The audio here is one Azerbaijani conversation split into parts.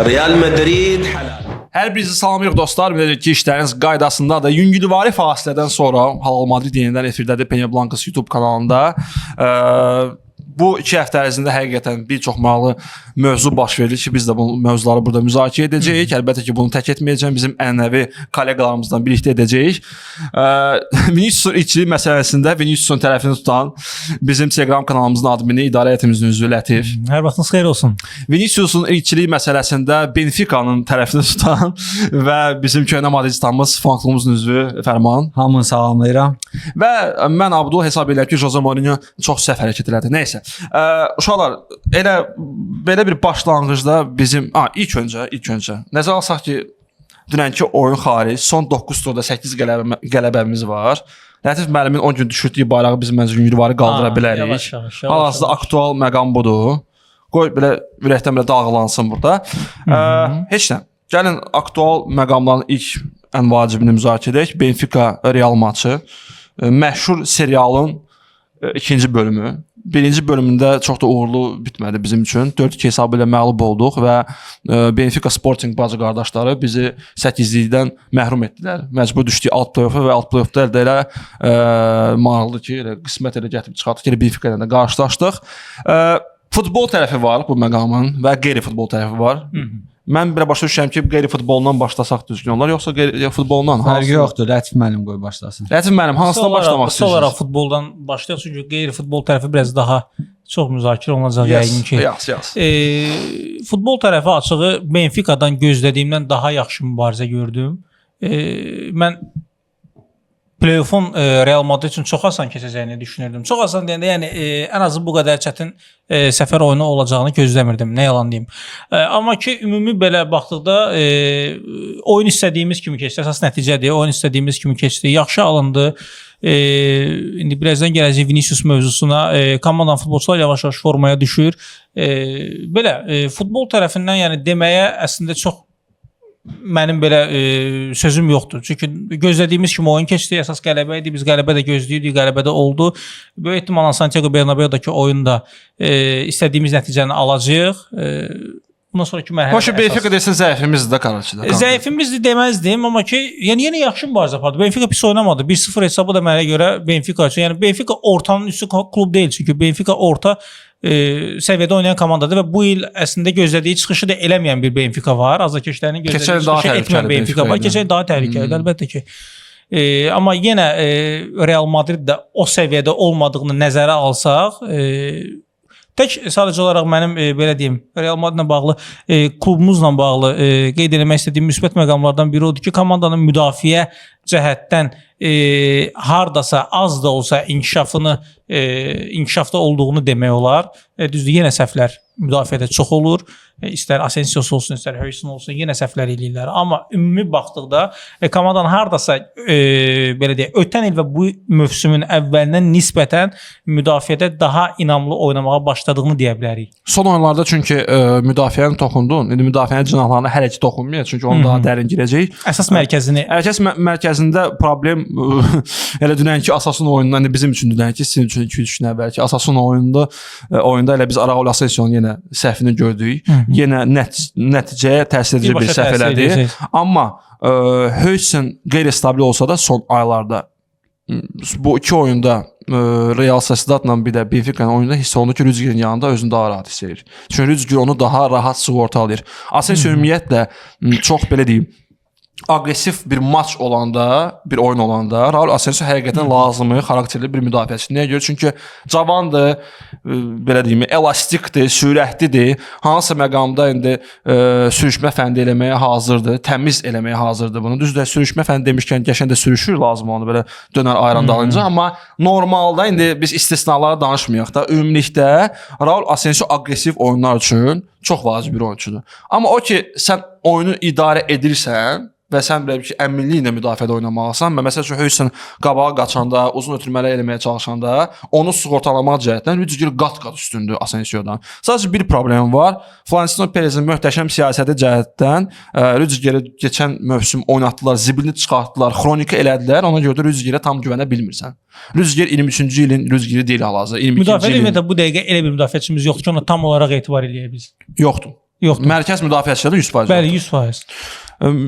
Real Madrid halal. Hər birinizi salamlayırıq dostlar. Biləcək ki, işləriniz qaydasındadır. Yüngülvari fasilədən sonra Halal Madrid yenidən efirdədir Peña Blancas YouTube kanalında. Bu 2 həftə ərzində həqiqətən bir çox maraqlı mövzu baş verdi ki, biz də bu mövzuları burada müzakirə edəcəyik. Əlbəttə ki, bunu tək etməyəcəm. Bizim ənənəvi kolleqalarımızdan birlikdə edəcəyik. Viniciusun içkilik məsələsində Viniciusun tərəfini tutan bizim Telegram kanalımızın admini, idarə heyətimizin üzvü Lətif. Hər vaxtınız xeyir olsun. Viniciusun içkilik məsələsində Benfica'nın tərəfini tutan və bizim köhnə madridistamız fanklubumuzun üzvü Fərman. Hamını salamlayıram. Və mən Abdul hesab edirəm ki, Jose Mourinho çox səhv hərəkət elədi. Nəysə. Uşaqlar, belə bir başlanğıcda bizim ilk öncə nəzərə alsaq ki, dünənki oyun xaric, son 9 turda 8 qələbəmiz var. Lətif müəllimin 10 gün düşürdüyü bayrağı biz məncə yüngülvari qaldıra bilərik. Hal-hazırda aktual məqam budur. Qoy belə ürəkdən belə dağılansın burada. Heç nə. Gəlin aktual məqamların ilk ən vacibini müzakirə edək. Benfica Real maçı. Məşhur serialın ikinci bölümü. Birinci bölümündə çox da uğurlu bitmədi bizim üçün. 4-2 hesabı ilə məğlub olduq və Benfica Sporting bacı qardaşları bizi 8-likdən məhrum etdilər. Məcbur düşdük alt play-offa və alt play-offda elə maraqlı ki, qismət elə gətirib çıxartdıq ki, Benfica ilə də qarşılaşdıq. Futbol tərəfi var bu məqamın və qeyri-futbol tərəfi var. Mən belə başa düşürəm ki, qeyri-futbolundan başlasaq düzgün olar, yoxsa futboldan? Fərqi yoxdur, Lətif müəllim qoy başlasın. Lətif müəllim, hansından başlamaq istəyirsiniz? Sonra futboldan başlayaq, çünki qeyri-futbol tərəfi biraz daha çox müzakirə olunacaq yəqin ki. Futbol tərəfi açığı Benfica'dan gözlədiyimdən daha yaxşı mübarizə gördüm. Mən play-off'un Real Madrid üçün çox asan keçəcəyini düşünürdüm. Çox asan deyəndə, yəni ən azı bu qədər çətin səfər oyunu olacağını gözləmirdim, nə yalan deyim. Amma ki, ümumi belə baxdıqda oyun istədiyimiz kimi keçdi, əsas nəticədir, oyun istədiyimiz kimi keçdi, yaxşı alındı. İndi birazdan gələcək Vinicius mövzusuna, komandanın futbolçular yavaş-yavaş formaya düşür. Belə, futbol tərəfindən yəni deməyə əslində çox mənim belə sözüm yoxdur. Çünki gözlədiyimiz kimi oyun keçdi, əsas qələbə idi. Biz qələbə də gözləyirdik, qələbə də oldu. Böyük ehtimalla Santiago Bernabéu'dakı oyunda istədiyimiz nəticəni alacağıq. Bundan sonraki mərhələ Hoş Benfica desən zəifimizdir də qarşıda. Zəifimizdir deməzdim, amma ki, yəni yenə yaxşı mübarizə apardı. Benfica pis oynamadı. 1-0 hesabı da mənə görə Benfica üçün. Yəni Benfica ortanın üstü klub deyil, çünki Benfica orta səviyyədə oynayan komandadır və bu il əslində gözlədiyi çıxışı da eləməyən bir Benfica var. Azarkeşlərinin gözlədiyi çıxışı etməyən Benfica var. Keçən daha təhlükəlidir, əlbəttə ki. Amma yenə Real Madrid də o səviyyədə olmadığını nəzərə alsaq, tək sadəcə olaraq mənim belə deyim, Real Madridlə bağlı, klubumuzla bağlı qeyd etmək istədiyim müsbət məqamlardan biri odur ki, komandanın müdafiə cəhətdən hardasa az da olsa inkişafda olduğunu demək olar. Düzdür, yenə səhvlər müdafiədə çox olur. İstər Asensios olsun, istər Höyson olsun, yenə səhvlər eləyirlər. Amma ümumi baxdıqda komandanın hardasa belə deyək, ötən il və bu mövsümün əvvəlindən nisbətən müdafiədə daha inamlı oynamağa başladığını deyə bilərik. Son oyunlarda çünki müdafiəni toxundun. İndi müdafiənin cinahlarına hələ ki toxunmayaq, çünki onu daha dərin girəcək. Əsas mərkəzində problem elə dünənki Asasuna oyununda, yəni bizim üçün dünənki, sizin üçün 2-3 gün əvvəlki Asasuna oyunda elə biz Raul Asensio'nun yenə səhvini gördük. Yenə nəticəyə təsir edici bir səhv elədi. Amma Höyson qeyri-stabil olsa da son aylarda bu 2 oyunda Real Sociedadla bir də Benfica'nın oyunda hiss olundu ki, Rüdigerin yanında özünü daha rahat hiss edir. Çünki Rüdiger onu daha rahat sığortalayır. Asensio ümumiyyətlə çox belə deyim, aqressiv bir maç olanda, bir oyun olanda Raul Asensio həqiqətən lazımı, xarakterli bir müdafiəçi. Nəyə görə? Çünki cavandır, belə deyim, elastikdir, sürətlidir. Hansısa məqamda indi sürüşmə fəndi eləməyə hazırdır, təmiz eləməyə hazırdır bunu. Düzdür, sürüşmə fəndi demişkən qəşəng də sürüşür, lazım onu belə dönər ayran dalınca, amma normalda indi biz istisnalara danışmayaq da, ümumilikdə Raul Asensio aqressiv oyunlar üçün çox vacib bir oyunçudur. Amma o ki, sən oyunu idarə edirsən və sən belə bir ki, əminliklə müdafiədə oynamalısan və məsəl üçün Höyson qabağa qaçanda, uzun ötürmələr eləməyə çalışanda onu sığortalamaq cəhətdən Rüdiger qat-qat üstündür Asensio'dan. Sadəcə bir problem var. Florentino Perez'in möhtəşəm siyasəti cəhətdən Rüdiger'i keçən mövsüm oynatdılar, zibilini çıxartdılar, xronika elədilər. Ona görə də Rüdiger'ə tam güvənə bilmirsən. Rüdiger 23-cü ilin Rüdiger'i deyil hal-hazırda. Müdafiə eləməkdə bu dəqiqə elə bir müdafiəçimiz yoxdur ki, ona tam olaraq etibar eləyək biz. Yoxdur. Yoxdur. Mərkəz müdafiəçilərdə 100% Bəli, yoxdur. 100%.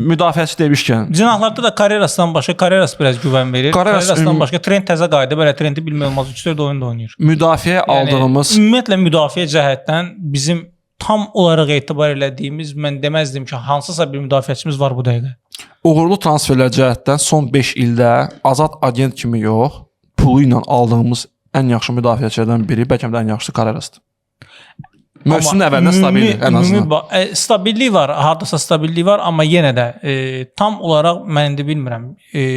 Müdafiəçi demişkən Cinahlarda da Carrerasdan başqa Carreras biraz güvən verir. Carreras, Carrerasdan başqa Trent təzə qayıdı, belə Trenti bilmək olmaz 3-4 oyun da oynayır. müdafiəyə aldığımız Ümumiyyətlə müdafiə cəhətdən bizim tam olaraq etibar elədiyimiz, mən deməzdim ki, hansısa bir müdafiəçimiz var bu dəqiqə. uğurlu transferlər cəhətdən son 5 ildə azad agent kimi yox, pulu ilə aldığımız ən yaxşı müdafiəçilərdən biri, bəlkə də ən yaxşısı Carrerasdır. Mövsümün əvvəlində stabildir ən azından. Stabillik var, hardasa stabillik var, amma yenə də tam olaraq mən indi bilmirəm.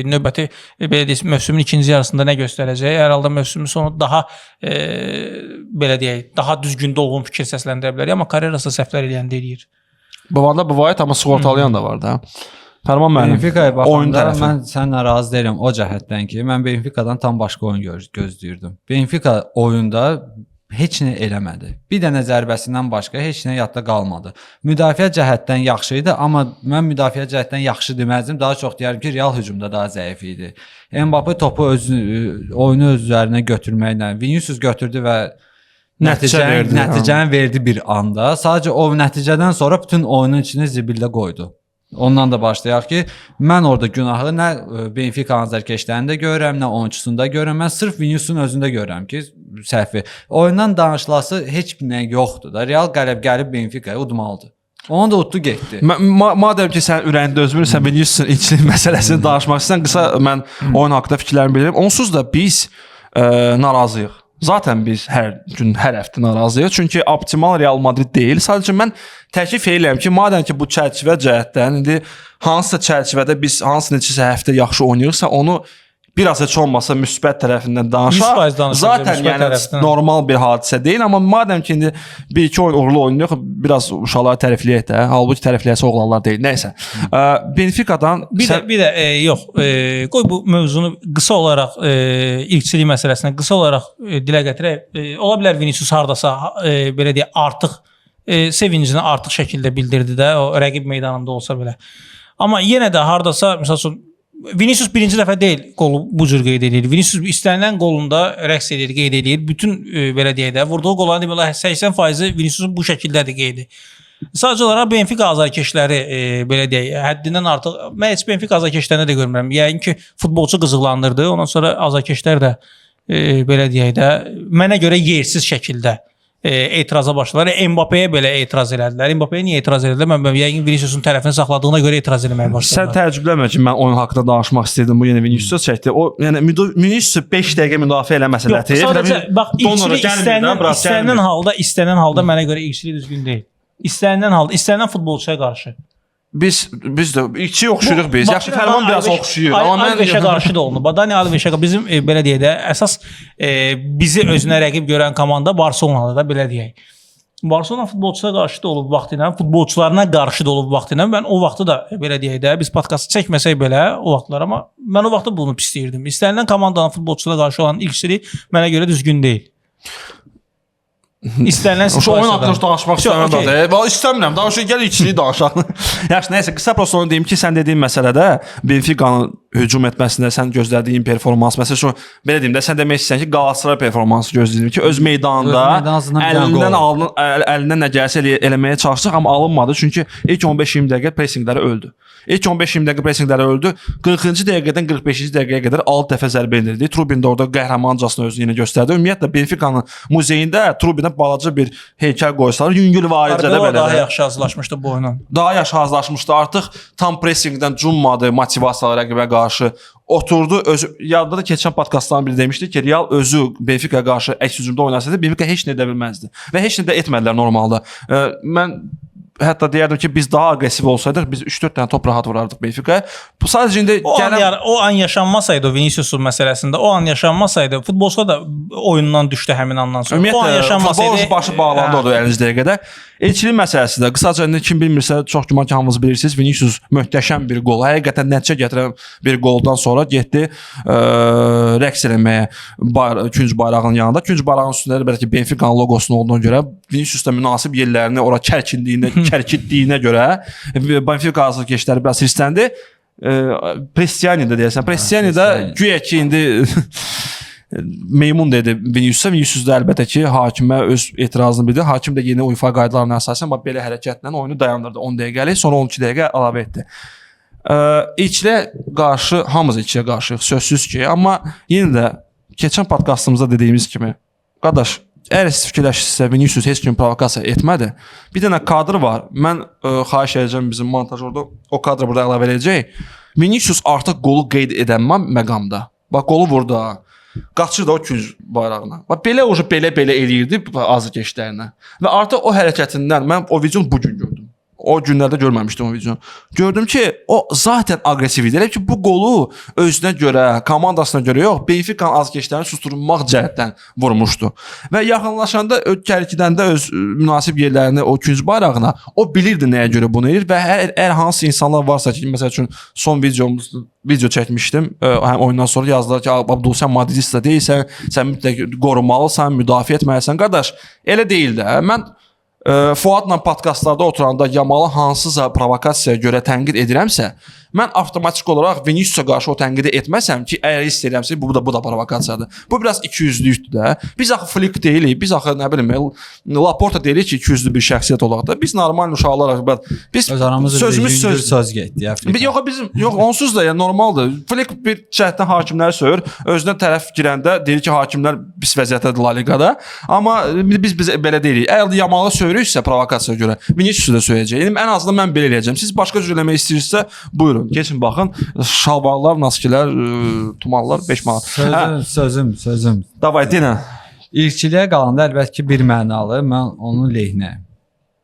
Növbəti belə deyək, mövsümün ikinci yarısında nə göstərəcək? Hər halda mövsümün sonu daha belə deyək, daha düzgün dolğun fikir səsləndirə bilər, amma Carrerasda səhvlər eləyəndə eləyir. Bavanda bu vayət amma sığortalayan da var da. Fərman müəllim. Benfica'ya oyun baxanda tərəfi. mən səninlə razı deyiləm o cəhətdən ki, mən Benfica'dan tam başqa oyun gözləyirdim. Benfica oyunda heç nə eləmədi. Bir dənə zərbəsindən başqa heç nə yadda qalmadı. Müdafiə cəhətdən yaxşı idi, amma mən müdafiə cəhətdən yaxşı deməzdim. Daha çox deyərdim ki, Real hücumda daha zəif idi. Mbappe topu oyunu öz üzərinə götürməklə Vinicius götürdü və nəticəni verdi bir anda. Sadəcə o nəticədən sonra bütün oyunun içini zibildə qoydu. Ondan da başlayaq ki, mən orada günahı nə Benfica azarkeşlərində görürəm, nə oyunçusunda görürəm. Mən sırf Vinicius'un özündə görürəm ki, səhvi. Oyundan danışılası heç bir nə yoxdur da. Real gəlib Benfica'ya udmalıdır. Onu da utdu getdi. Madəm ki sən ürəyində özmürsən Vinicius'un içli məsələsini danışmaq istəyirsən, qısa mən oyun haqqında fikirlərimi bildirim. Onsuz da biz narazıyıq. Zaten biz hər gün, hər həftə narazıyıq. Çünki optimal Real Madrid deyil. Sadəcə mən təklif edirəm ki, madəm ki bu çərçivə cəhətdən indi hansısa çərçivədə biz hansı neçəsə həftə yaxşı oynayırsa, onu biraz heç olmasa müsbət tərəfindən danışaq. Zaten yəni normal bir hadisə deyil, amma madəm ki indi bir iki oyun uğurlu oynayırıq, biraz uşaqları tərifləyək də. Halbuki tərifləyəsi oğlanlar deyil. Nəysə. Benfica'dan bir də yox, qoy bu mövzunu qısa olaraq ilkçilik məsələsinə qısa olaraq dilə gətirək. Ola bilər Vinicius hardasa belə deyə artıq sevincini artıq şəkildə bildirdi də, o rəqib meydanında olsa belə. Amma yenə də hardasa məsəl üçün Vinicius birinci dəfə deyil qolu bu cür qeyd edir. Vinicius istənilən qolunda rəqs edir, qeyd edir. Bütün belə deyək də vurduğu qolların demək 80% Viniciusun bu şəkildədir qeydi. Sadəcə olaraq Benfica azarkeşləri belə deyək, həddindən artıq mən heç Benfica azarkeşlərini də görmürəm. Yəqin ki futbolçu qızıqlandırdı. Ondan sonra azarkeşlər də belə deyək də mənə görə yersiz şəkildə etiraza başladılar. Mbappe'yə belə etiraz elədilər. Mbappe'yə niyə etiraz elədilər? Mən yəqin Vinicius'un tərəfini saxladığına görə etiraz eləməyə başladılar. Sən təəccüblənmə ki, mən oyun haqqında danışmaq istəyirdim. Bu yenə Vinicius çəkdi. O yəni Vinicius 5 dəqiqə müdafiə eləməsə də. Sadəcə bax, istənilən halda mənə görə ilkçilik düzgün deyil. İstənilən futbolçuya qarşı. Biz də ilkçi oxşuyuruq biz. Yaxşı Fərman biraz oxşuyur. Amma mən Alveşə qarşı da oldu. Dani Alveşə bizim belə deyək də əsas bizi özünə rəqib görən komanda Barselonadır da belə deyək. Barselona futbolçulara qarşı da olub vaxtıyla, futbolçularına qarşı da olub vaxtıyla. Mən o vaxtı da belə deyək də biz podkastı çəkməsək belə o vaxtlar, amma mən o vaxtda bunu pisləyirdim. İstənilən komandanın futbolçulara qarşı olan ilkçilik mənə görə düzgün deyil. İstənilən oyun haqqında danışmaq istəmirəm. İstəmirəm. Danışaq gəl ilkçiliyi danışaq. Yaxşı, nəysə qısa prosta onu deyim ki, sən dediyin məsələdə Benfica'nın hücum etməsində sən gözlədiyin performans, məsələn, belə deyim də, sən demək istəyirsən ki, Galatasaray performansı gözləyirik ki, öz meydanında əlindən nə gəlsə eləməyə çalışacaq, amma alınmadı. Çünki ilk 15-20 dəqiqə pressingləri öldü. İlk 15-20 dəqiqə pressingləri öldü. 40-cı dəqiqədən 45-ci dəqiqəyə qədər 6 dəfə zərbə endirdi. Trubin də orada qəhrəmancasına özünü göstərdi. Ümumiyyətlə Benfica'nın muzeyində Trubinə balaca bir heykəl qoysalar, yüngül varicədə belə. Daha yaxşı hazırlaşmışdı bu oyunla. Daha yaxşı hazırlaşmışdı. Artıq tam pressingdən cummadı, motivasiyalı rəqibə qarşı. Oturdu, özü yadda da keçən podkastdan biri demişdi ki, Real özü Benfica'ya qarşı əks hücumda oynasaydı, Benfica heç nə edə bilməzdi. Və heç nə də etmədilər normalda. Mən hətta deyərdim ki, biz daha aqressiv olsaydıq, biz 3-4 dənə top rahat vurardıq Benfica'ya. Bu sadəcə indi o an yaşanmasaydı o Vinicius'un məsələsində, o an yaşanmasaydı, futbolçular da oyundan düşdü həmin andan sonra. O an yaşanmasaydı, futbolçu başı bağlandı orada 50 dəqiqədə. Elçilik məsələsi də qısaca kim bilmirsə, çox güman ki, hamınız bilirsiniz, Vinicius möhtəşəm bir qol, həqiqətən nəticə gətirən bir qoldan sonra getdi rəqs eləməyə künc bayrağının yanında. Künc bayrağının üstündə belə ki, Benfica'nın loqosunun olduğuna görə Vinicius da münasib yerlərini ora kərkitdiyinə görə Benfica azarkeşləri biraz hirsləndi. Prestiani də deyəsən. Prestiani də güya ki, indi meymun dedi Vinicius. Vinicius da əlbəttə ki, hakimə öz etirazını bildirdi. Hakim də yeni UEFA qaydalarına əsasən belə hərəkətlə oyunu dayandırdı 10 dəqiqəlik, sonra 12 dəqiqə əlavə etdi. İçlə qarşı, hamımız içlə qarşıyıq, sözsüz ki, amma yenə də keçən podkastımızda dediyimiz kimi, qardaş, əgər siz fikirləşirsinizsə Vinicius heç kim provokasiya etmədi. Bir dənə kadr var. Mən xahiş edəcəm bizim montajorda o kadrı burada əlavə edəcək. Vinicius artıq qolu qeyd edən məqamda. Bax qolu burada. Qaçır da o küz bayrağına. Bax belə eləyirdi azarkeşlərinə. Və artıq o hərəkətindən mən o videonu bu gün gördüm. O günlərdə görməmişdim o videonu. Gördüm ki, o zaten aqressiv idi. Elə ki, bu qolu özünə görə, komandasına görə yox, Benfica-nın azarkeşlərini susturmaq cəhətdən vurmuşdu. Və yaxınlaşanda Kərkidən də öz münasib yerlərini o küz bayrağına, o bilirdi nəyə görə bunu edir və hər hansı insanlar varsa ki, məsəl üçün son video çəkmişdim, həm oyundan sonra yazdılar ki, Abdul sən madridista deyilsən, sən mütləq qorumalısan, müdafiə etməlisən. Qardaş, elə deyil də. Mən Fuadla podkastlarda oturanda Yamalı hansısa provokasiyaya görə tənqid edirəmsə, mən avtomatik olaraq Viniciusa qarşı o tənqidi etməsəm ki, əgər hiss edirəmsə, bu da provokasiyadır. Bu biraz ikiyüzlükdür də. Biz axı Flick deyilik, biz axı nə bilim, Laporta deyilik ki, ikiyüzlü bir şəxsiyyət olaq da. Biz normal uşaqlarıq. Biz sözümüz söz getdi. Yox, onsuz da normaldır. Flick bir cəhətdən hakimləri söyür, özünə tərəf girəndə deyir ki, hakimlər pis vəziyyətdədir La Liqada. Amma biz belə deyirik. Əgər Yamalı söyürüksə provokasiyaya görə, Viniciusu da söyləyəcək. Ən azından mən belə eləyəcəm. Siz başqa cür eləmək istəyirsinizsə, buyurun. Keçin baxın, şalvarlar, naskilər, tumanlar 5 manat. Sözüm. Davay, denə. İlkçiliyə qalanda əlbəttə ki, bir mənalı, mən onun lehinə.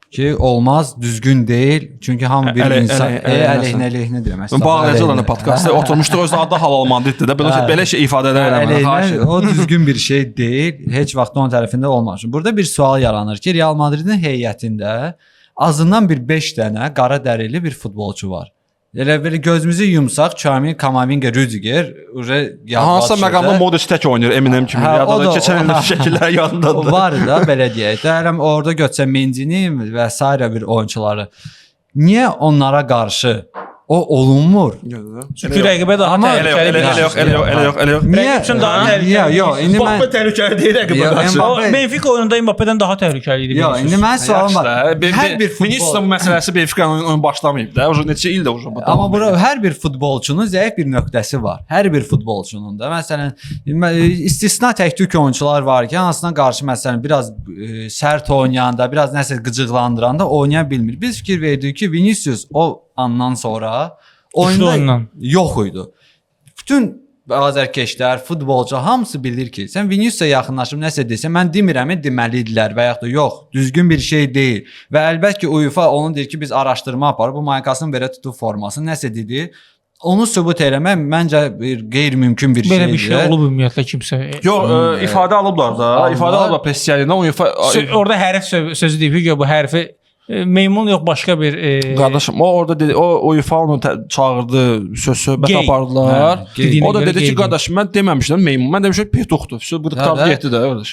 Ki, olmaz, düzgün deyil. Çünki hamı bir insan əleyhinə demək. Bağlayacaqlar podkastda oturmuşduq, özü adı halal manditdir də. Belə şey ifadə edərəm. O düzgün bir şey deyil. Heç vaxt onun tərəfində olmaz. Burada bir sual yaranır ki, Real Madridin heyətində azından bir 5 dənə qara dərili bir futbolçu var. Elə belə gözümüzü yumsaq, Çamin, Kamavinga, Rüdiger hansısa məqamda Modric tək oynayır, Eminem kimi. Yadında keçən ildə şəkillər yadındadır. Var da, belə deyək. Hələm orada götsə Mendini və s. bir oyunçuları. Niyə onlara qarşı o olunmur? Çünki rəqibə daha təhlükəli. Elə yox. Rəqib üçün daha təhlükəli. Yox, indi mən təhlükəli deyil rəqibə qarşı. Benfica oyununda Mbappé'dən daha təhlükəli idi. Yox, indi mən sualım var. Hər bir Vinicius məsələsi Benfica oyun başlamayıb da. Neçə ildə bu. Amma bura hər bir futbolçunun zəif bir nöqtəsi var. Hər bir futbolçunun da. Məsələn, istisna tək-tük oyunçular var ki, hansına qarşı məsələn biraz sərt oynayanda, biraz nəsə qıcıqlandıranda oynaya bilmir. Biz fikir verdik ki, Vinicius o andan sonra oyunda yox idi. Bütün azarkeşlər, futbolcu hamısı bilir ki, sən Viniciusa yaxınlaşıb nəsə desə, mən demirəm, deməlidirlər və yaxud da yox, düzgün bir şey deyil. Və əlbəttə ki, UEFA onun deyir ki, biz araşdırma aparıb, bu maykasını belə tutub formasını nəsə dedi. Onu sübut eləmək məncə bir qeyri-mümkün bir şeydir. Belə bir şey olub ümumiyyətlə kimsə. Yox, ifadə alıblar da. İfadə alıblar pressiyalindən. Orada hərf sözü deyib ki, bu hərfi meymun yox başqa bir qardaşım o orada dedi, o UEFA onu çağırdı, söhbət apardılar. O da dedi ki, qardaş mən deməmişdim meymun, mən demişəm petuxdur. Bu qutarda getdi də qardaş.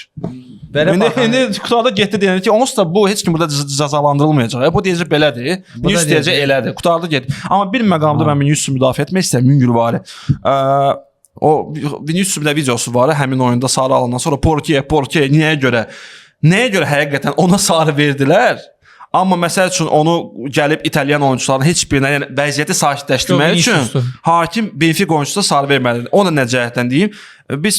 İndi qutarda getdi deyəndə ki, onsuz da bu heç kim burada cəzalandırılmayacaq. Bu deyəcək belədir. Vinicius deyəcək elədir. Qutarda getdi. Amma bir məqamda mən Viniciusu müdafiə etmək istəyirəm Müngülvari. O Viniciusun bir videosu var, həmin oyunda sarı alandan sonra Portier nəyə görə həqiqətən ona sarı verdilər? Amma məsəl üçün onu gəlib İtalyan oyunçuların heç birinə, yəni vəziyyəti sakitləşdirmək üçün hakim Benfica oyunçusuna sarı verməlidir. O da nə cəhətdən deyim? Biz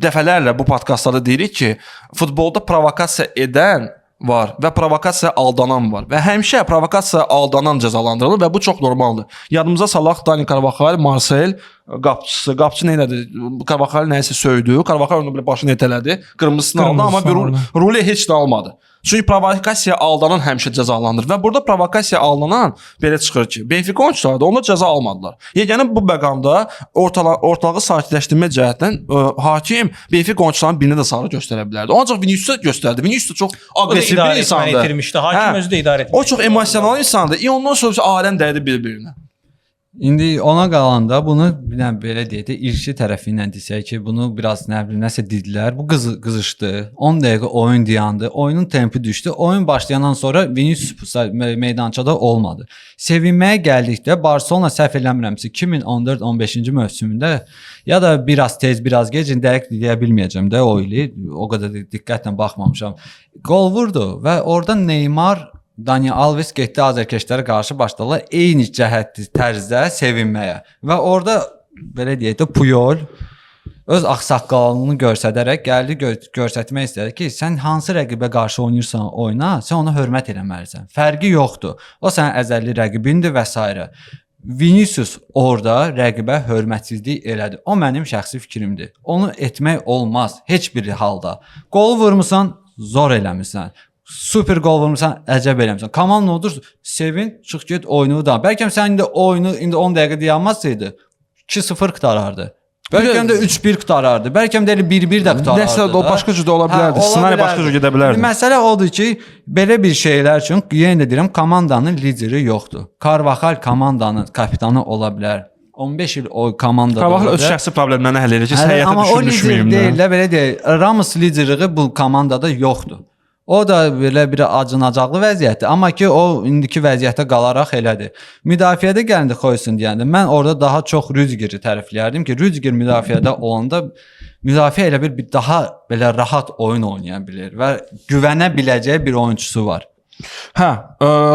dəfələrlə bu podkastlarda deyirik ki, futbolda provokasiya edən var və provokasiyaya aldanan var. Və həmişə provokasiyaya aldanan cəzalandırılır və bu çox normaldır. Yadımıza salaq Dani Carvajal, Marcel qapçı nə elədi? Carvajal nəyisə söydü. Carvajal onu belə başını etələdi. Qırmızısını aldı, amma bir rule heç də almadı. Çünki provokasiyaya aldanan həmişə cəzalandırır və burada provokasiyaya aldanan belə çıxır ki, Benfica oyunçuları da onlar cəza almadılar. Yəni bu məqamda ortalığı sakitləşdirmə cəhətdən hakim Benfica oyunçularının birinə də sarı göstərə bilərdi. Ancaq Viniciusa göstərdi. Vinicius çox aqressiv bir insandır. Hakim özü də idarə etmişdi. O çox emosional insandır. Ondan sonra aləm dəydi bir-birinə. İndi ona qalanda bunu belə deyək də irşi tərəfi ilə desək ki, bunu biraz nə bilim nəsə dedilər. Bu qızışdı. 10 dəqiqə oyun dayandı. Oyunun tempi düşdü. Oyun başlayandan sonra Vinicius meydançada olmadı. Sevinməyə gəldikdə Barselona səhv eləmirəmsə 2014-15-ci mövsümündə ya da biraz tez, biraz gec dəqiq deyə bilməyəcəm də o ili. O qədər diqqətlə baxmamışam. Gol vurdu və orada Neymar Dani Alves getdi azərkeşlərə qarşı başladılar eyni cəhətli tərzdə sevinməyə və orada belə deyək də Puyol öz ağsaqqalını göstərərək gəldi göstərmək istədi ki, sən hansı rəqibə qarşı oynayırsan oyna, sən ona hörmət eləməlisən. Fərqi yoxdur. O sənin əzəlli rəqibindir və s. Vinicius orada rəqibə hörmətsizlik elədi. O mənim şəxsi fikrimdir. Onu etmək olmaz heç bir halda. Qol vurmusan, zor eləmirsən. Super gol vurmursan, əcəb eləmirsən. Komanda odur, sevin, çıx get oyunu da. Bəlkə sən indi oyunu 10 dəqiqə dayanmasaydı 2-0 qutarardı. Bəlkə də 3-1 qutarardı. Bəlkə də 1-1 də qutarardı. Nəsə o başqa cür də ola bilərdi. Ssenari başqa cür gedə bilərdi. Məsələ odur ki, belə bir şeylər üçün yenə də deyirəm, komandanın lideri yoxdur. Carvajal komandanın kapitanı ola bilər. 15 il o komandada. Carvajal öz şəxsi problemlərini həll edir ki, həyata amma o düşürmüşməyim lider deyil də, belə deyək. Ramos liderliyi bu komandada yoxdur. O da belə bir acınacaqlı vəziyyətdir. Amma ki o indiki vəziyyətdə qalaraq elədir. Müdafiədə gəlindi qoysun deyəndə mən orada daha çox Rüdigeri tərifləyərdim ki, Rüdiger müdafiədə olanda müdafiə elə bir daha belə rahat oyun oynaya bilir və güvənə biləcəyi bir oyunçusu var. Hə,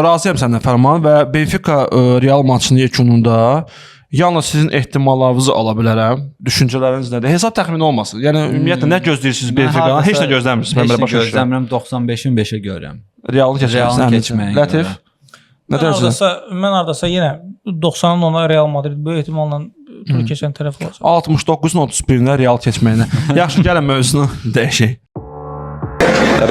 razıyam səndən Fərman və Benfica Real maçının yekununda yalnız sizin ehtimallarınızı ala bilərəm. Düşüncələriniz nədir? Hesab təxmini olmasın. Yəni ümumiyyətlə nə gözləyirsiniz Benfica'dan? Heç nə gözləmirsiniz. Mən belə başa düşürəm. Gözləmirəm, 95-in 5-ə görürəm. Realını keçməyi. Lətif. Nə deyirsən? Mən hardasa yenə 90-ın ona Real Madrid böyük ehtimalla tur keçən tərəf olacaq. 69-un 31-nə Real keçməyinə. Yaxşı, gəlin mövzusunu dəyişək.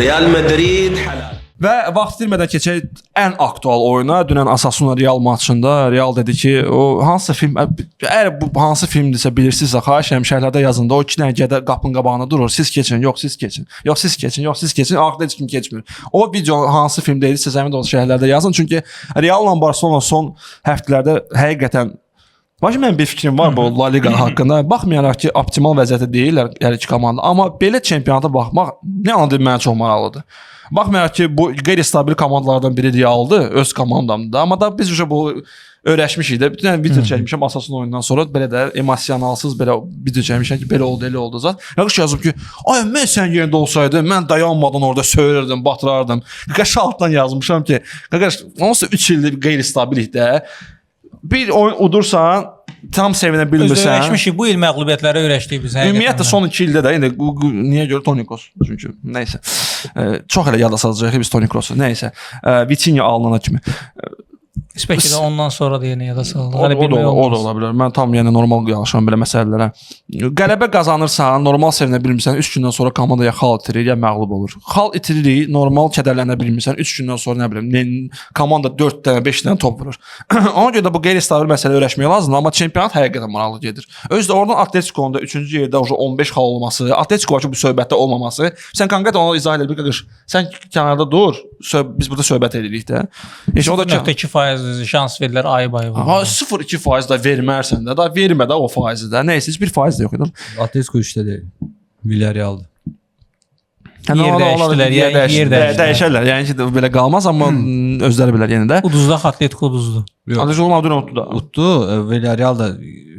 Real Madrid halal. Və vaxt itirmədən keçək ən aktual oyuna. Dünən Osasuna Real maçında Real dedi ki, o hansı film, əgər bu hansı filmdirsə bilirsinizsə, xahiş edirəm şərhlərdə yazın da. O iki nəgədə qapının qabağında durur. Siz keçin, yox siz keçin. Yox siz keçin, yox siz keçin. Axırda heç kim keçmir. O video hansı filmdə idi, siz əmin olun şərhlərdə yazın. Çünki Real'la Barcelona son həftələrdə həqiqətən mənim bir fikrim var bu La Liga haqqında. Baxmayaraq ki, optimal vəziyyətdə deyirlər hər iki komanda, amma belə çempionata baxmaq nə anladır mənə çox maraqlıdır. Baxmayaraq ki, bu qeyri-stabil komandalardan biri Real'dır, öz komandamdır. Amma da biz bu öyrəşmişik də. Bütün video çəkmişəm Osasuna oyundan sonra belə də emosionalsız belə video çəkmişəm ki, belə oldu, elə oldu zat. Yaxşı yazıb ki, ay mən sən yerində olsaydım, mən dayanmadan orada söylərdim, batırardım. Qaş altdan yazmışam ki, qaş onsuz 3 ildir qeyri-stabillikdə bir oyun udursan, tam sevinə bilmirsən. Öyrəşmişik, bu il məğlubiyyətləri öyrəşdik biz. Ümumiyyətlə son 2 ildə də indi niyə görə Toni Kroos? Çünki nəysə. Çox elə yada salacağıq biz Toni Kroosu. Nəysə. Vitinha alınana kimi. Bəlkə də ondan sonra da yenə yada saldı. O da ola bilər. Mən tam yəni normal yanaşıram belə məsələlərə. Qələbə qazanırsan, normal sevinə bilmirsən, 3 gündən sonra komandaya xal itirir, ya məğlub olur. Xal itiririk, normal kədərlənə bilmirsən, 3 gündən sonra nə bilim, komanda 4 dənə, 5 dənə top vurur. Ona görə də bu qeyri-stabil məsələ öyrəşmək lazımdır, amma çempionat həqiqətən maraqlı gedir. Özü də oradan Atletico'nun da 3-cü yerdə 15 xal olması, Atletico var ki, bu söhbətdə olmaması, sən konkret ona izah edir, bir qaqış. Sən kənarda dur, biz burada söhbət edirik də. Heç o da 2% şans verirlər ayı-bayı. Ha 0.2% da vermərsən də, da vermə də o faizi də. Nəysə, heç bir faiz də yox idi. Atletico 3-də deyil. Villarreal'dır. Dəyişərlər. Yəni ki, belə qalmaz, amma özləri bilər yenə də. Uduzdaq Atletico uduzdu. Atletico Madrid uddu da. Uddu, Villarreal da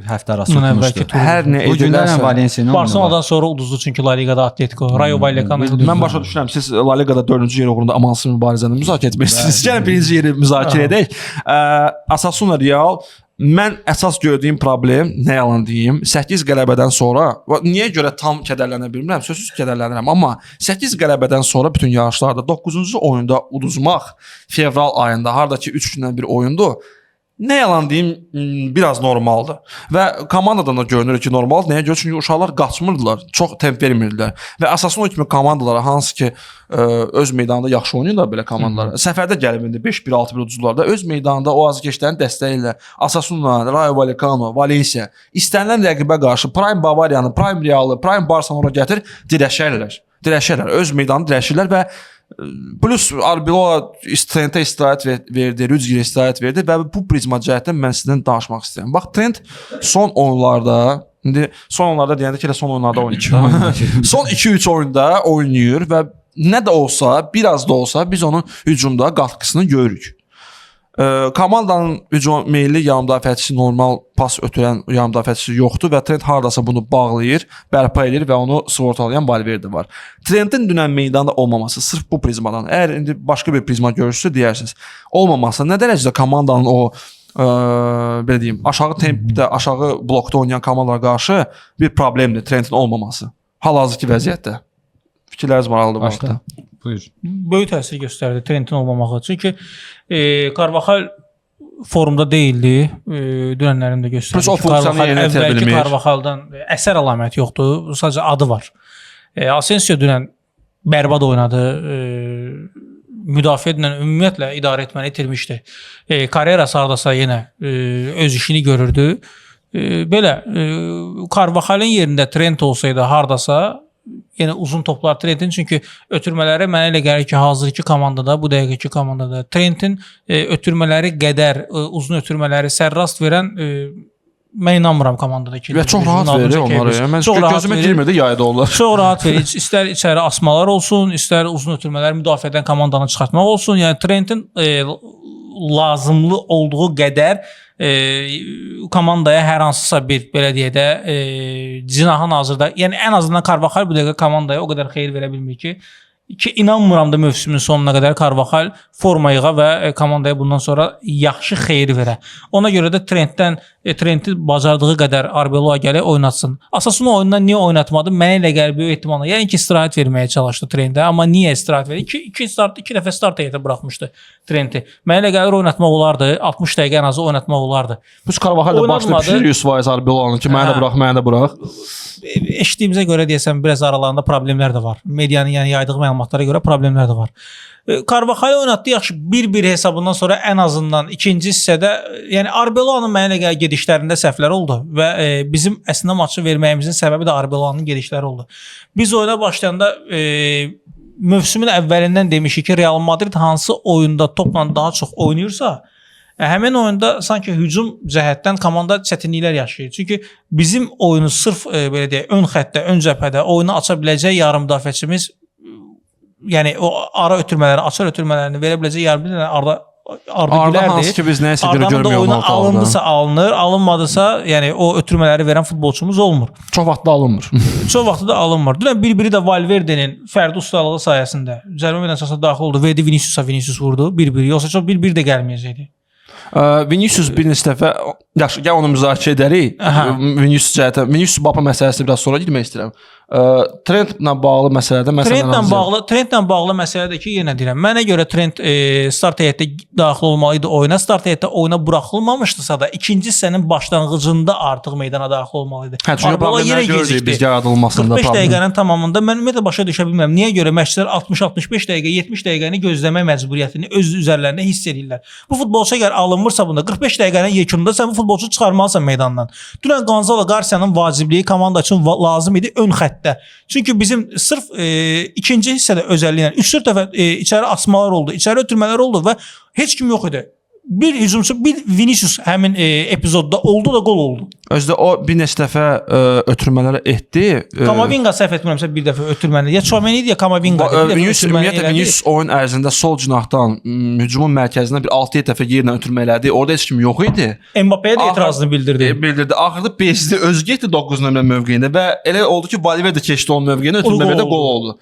həftə arası tutmuşdu. Hər nə edirlərsə Valencia'nın Barcelonadan sonra uduzdu çünki La Ligada Atletico, Rayo Vallecano uduzdu. Mən başa düşürəm, siz La Ligada 4-cü yer uğrunda amansız mübarizəni müzakirə etmək istəyirsiniz. Gəlin birinci yeri müzakirə edək. Osasuna Real. Mən əsas gördüyüm problem, nə yalan deyim, 8 qələbədən sonra, niyə görə tam kədərlənə bilmirəm, sözsüz kədərlənirəm, amma 8 qələbədən sonra bütün yarışlarda 9-cu oyunda uduzmaq fevral ayında, hardakı 3 gündən bir oyundur, nə yalan deyim, biraz normaldır. Və komandadan da görünür ki, normaldır. Nəyə görə? Çünki uşaqlar qaçmırdılar, çox temp vermirdilər. Və Osasuna kimi komandalara, hansı ki, öz meydanında yaxşı oynayırlar belə komandalara. Səfərdə gəlib indi 5-1, 6-1 uduzdular da, öz meydanında o azkeşlərin dəstəyi ilə Osasuna, Rayo Vallecano, Valencia istənilən rəqibə qarşı Prime Bavariyanı, Prime Real'ı, Prime Barcelona'ya gətir, dirəşərlər. Öz meydanını dirəşirlər və Plus Arbeloa Trentə istirahət verdi, Rüdigerə istirahət verdi və bu prizma cəhətdən mən sizdən danışmaq istəyirəm. Bax Trent son oyunlarda, indi son oyunlarda deyəndə ki, elə son oyunlarda oynayır. Son 2-3 oyunda oynayır və nə də olsa, biraz da olsa biz onun hücumda qatqısını görürük. Komandanın hücum meyilli yarım müdafiəçisi, normal pas ötürən yarım müdafiəçisi yoxdur və Trent hardasa bunu bağlayır, bərpa edir və onu sığortalayan Valverde var. Trentin dünən meydanda olmaması sırf bu prizmadan, əgər indi başqa bir prizma görürsünüz deyirsiniz, olmaması nə dərəcədə komandanın o belə deyim, aşağı tempdə, aşağı blokda oynayan komandalara qarşı bir problemdir Trentin olmaması. Hal-hazırki vəziyyətdə. Fikirləriniz maraqlıdır bu haqda. Buyur. Böyük təsir göstərdi Trentin olmamağı. Çünki Carvajal formda deyildi. Dünənlərin də göstərdi. O funksiyanı yerinə yetirə bilmir. Carvajaldan əsər əlaməti yoxdur. Sadəcə adı var. Asensio dünən bərbad oynadı. Müdafiə ilə ümumiyyətlə idarə etməni itirmişdi. Carreras hardasa yenə öz işini görürdü. Belə Carvajalın yerində Trent olsaydı hardasa yenə uzun toplar Trentin, çünki ötürmələri mənə elə gəlir ki, hazırki komandada, bu dəqiqəki komandada Trentin ötürmələri qədər uzun ötürmələri sərrast verən mən inanmıram komandadakı. Və çox rahat verir onları. Mən gözümə girmirdi yayda onlar. Çox rahat verir. İstər içəri asmalar olsun, istər uzun ötürmələr müdafiədən komandanı çıxartmaq olsun. Yəni Trentin lazımlı olduğu qədər komandaya hər hansısa bir belə deyək də cinahın hazırda, yəni ən azından Carvajal bu dəqiqə komandaya o qədər xeyir verə bilmir ki, inanmıram da mövsümün sonuna qədər Carvajal forma yığa və komandaya bundan sonra yaxşı xeyir verə. Ona görə də Trenti bacardığı qədər Arbeloa gələk oynatsın. Asasunu oyundan niyə oynatmadı? Mənə elə gəlir böyük ehtimalla. Yəni ki, istirahət verməyə çalışdı Trentə, amma niyə istirahət verdi? 2 dəfə start heyətə buraxmışdı Trenti. Mənə elə gəlir oynatmaq olardı. 60 dəqiqə ən azı oynatmaq olardı. Bu Carvajal da başda pişirir 100% Arbeloa'nın ki, mənə də burax. Eşitdiyimizə görə deyəsəm biraz aralarında problemlər də var. Medianın yəni yaydığı məlumatlara görə problemlər də var. Carvajal oynatdı yaxşı 1-1 hesabından sonra ən azından ikinci hissədə, yəni Arbeloa'nın mənə elə gəlir gedişlərində səhvlər oldu və bizim əslində maçı verməyimizin səbəbi də Arbeloa'nın gedişləri oldu. Biz oyuna başlayanda mövsümün əvvəlindən demişik ki, Real Madrid hansı oyunda topla daha çox oynayırsa, həmin oyunda sanki hücum cəhətdən komanda çətinliklər yaşayır. Çünki bizim oyunu sırf belə deyək, ön xəttdə, ön cəbhədə oyunu aça biləcək yarım müdafiəçimiz, yəni o ara ötürmələri, açar ötürmələrini verə biləcək yarım müdafiəçi Arda Gülərdir. Hansı ki biz nəyisə görə görmüyoruz ortalıqda. Alındısa alınır, alınmadısa yəni o ötürmələri verən futbolçumuz olmur. Çox vaxt da alınmır. Çox vaxt da alınmır. Dünən bir-biri də Valverde'nin fərdi ustalığı sayəsində cərimə meydançasına daxil oldu. Verdi Vinicius vurdu. Bir-biri. Yoxsa çox bir-bir də gəlməyəcəkdi. Vinicius bir neçə dəfə yaxşı, gəl onu müzakirə edərik. Vinicius Bapa məsələsini biraz sonra girmək istəyirəm. Trentlə bağlı məsələdə Trentlə bağlı məsələdə ki, yenə deyirəm. Mənə görə Trent start heyətdə daxil olmalıydı oyuna. Start heyətdə oyuna buraxılmamışdısa da ikinci hissənin başlanğıcında artıq meydana daxil olmalıydı. Problemlər gördük biz yaradılmasında. 45 dəqiqənin tamamında mən ümumiyyətlə başa düşə bilmirəm. Niyə görə məşqçilər 60-65 dəqiqə, 70 dəqiqəni gözləmək məcburiyyətini öz üzərlərində hiss edirlər. Bu futbolçu əgər alınmırsa bunda 45 dəqiqənin yekununda sən bu futbolçunu çıxarmalısan meydandan. Dünən Gonzalo Garcia'nın vacibliyi komanda üçün lazım idi ön xəttdə. Çünki bizim sırf ikinci hissədə özəlliylə 3-4 dəfə içəri asmalar oldu, içəri ötürmələr oldu və heç kim yox idi. Bir hücumçu, bir Vinicius həmin epizodda oldu da gol oldu. Özdə o bir neçə dəfə ötürmələri etdi. Kamavinga səhv etmirəmsə bir dəfə ötürməni. Ya Tchouaméni idi ya Kamavinga. Vinicius oyun ərzində sol cinahdan hücumun mərkəzinə bir 6-7 dəfə yerlə ötürmə elədi. Orada heç kim yox idi. Mbappé'yə də etirazını bildirdi. Axırda Bezdi özü getdi 9 nömrə mövqeyində və elə oldu ki, Valverde keçdi onun mövqeyinə, ötürmələrdə gol oldu.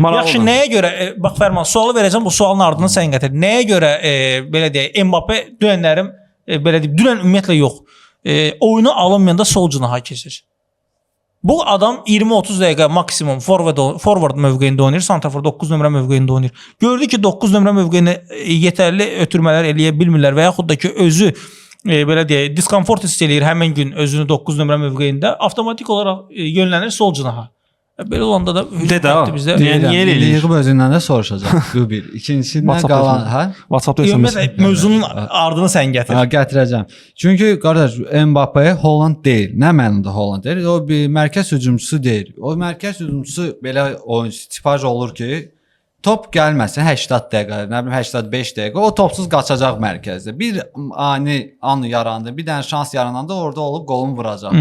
Yaxşı, nəyə görə, bax Fərman, sualı verəcəm, bu sualın ardından sən gətir. Nəyə görə, belə deyək, Mbappé dünənlərim, belə deyək, dünən ümumiyyətlə yox, oyunu alınmayanda sol cinaha keçir. Bu adam 20-30 dəqiqə maksimum forward mövqeyində oynayır, santrafor 9 nömrə mövqeyində oynayır. Gördü ki, 9 nömrə mövqeyində yetərli ötürmələr eləyə bilmirlər və yaxud da ki, özü belə deyək, diskomfort hiss eləyir həmin gün özünü 9 nömrə mövqeyində, avtomatik olaraq yönlənir sol cinaha. Belə olanda da bizdə niyə eləyir? Yığıb özündən də soruşacaq. Bu bir. İkincisindən qalan, hə? WhatsApp-da SMS. Mövzunun ardını sən gətir. Ha, gətirəcəm. Çünki qardaş, Mbappé Holland deyil. Nə mənada Holland deyil? O bir mərkəz hücumçusu deyil. O mərkəz hücumçusu belə oyunçu tipaj olur ki, top gəlməsin 80 dəqiqə, nə bilim 85 dəqiqə o topsuz qaçacaq mərkəzdə. Bir ani an yarandı, bir dənə şans yarananda orada olub qolunu vuracaq.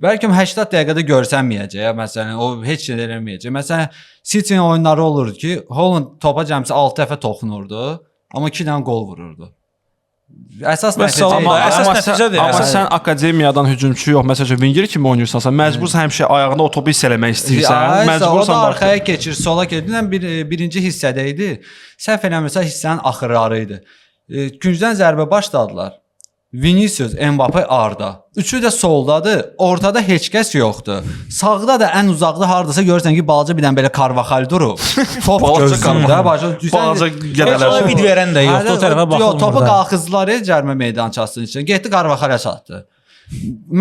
Bəlkə 80 dəqiqədə görsənməyəcək. Məsələn, o heç nə eləməyəcək. Məsələn, City-nin oyunları olurdu ki, Holland topa cəmsi 6 dəfə toxunurdu, amma 2 dənə qol vururdu. Əsas nəticədir. Amma sən akademiyadan hücumçu yox, məsələn, winger kimi oynayırsansa, məcbursan həmişə ayağında o topu hiss eləmək istəyirsən. Məcbursan arxaya keçir, sola keçir. Birinci hissədə idi. Səhv eləmirsə hissənin axırları idi. Küncdən zərbə başladılar. Vinicius, Mbappe, Arda. Üçü də soldadır. Ortada heç kəs yoxdur. Sağda da ən uzaqda hardasa görürsən ki, balaca bir dənə belə Carvajal durub. Top gözündə, balaca qədələr. Heç bir verən də yoxdur. O tərəfə baxılmır. Yox, topu qalxızdılar cərimə meydançasının içinə. Getdi Carvajala çatdı.